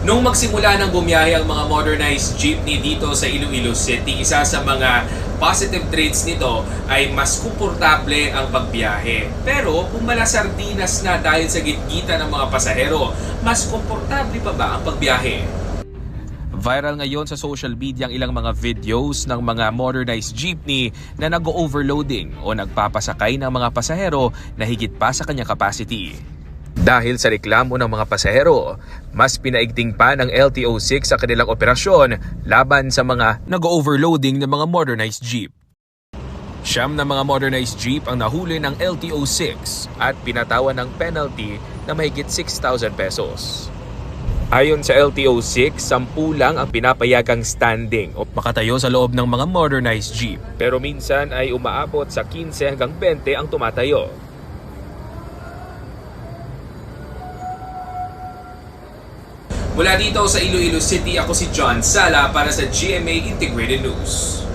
Nung magsimula ng bumiyahe ang mga modernized jeepney dito sa Iloilo City, isa sa mga positive traits nito ay mas komportable ang pagbiyahe. Pero kung malasardinas na dahil sa gitgitan ng mga pasahero, mas komportable pa ba ang pagbiyahe? Viral ngayon sa social media ang ilang mga videos ng mga modernized jeepney na nag-overloading o nagpapasakay ng mga pasahero na higit pa sa kanyang capacity. Dahil sa reklamo ng mga pasahero, mas pinaigting pa ng LTO-6 sa kanilang operasyon laban sa mga nag-overloading ng mga modernized jeep. Siyam na mga modernized jeep ang nahuli ng LTO-6 at pinatawan ng penalty na mahigit 6,000 pesos. Ayon sa LTO-6, 10 lang ang pinapayagang standing o makatayo sa loob ng mga modernized jeep. Pero minsan ay umaabot sa 15 hanggang 20 ang tumatayo. Mula dito sa Iloilo City, ako si John Sala para sa GMA Integrated News.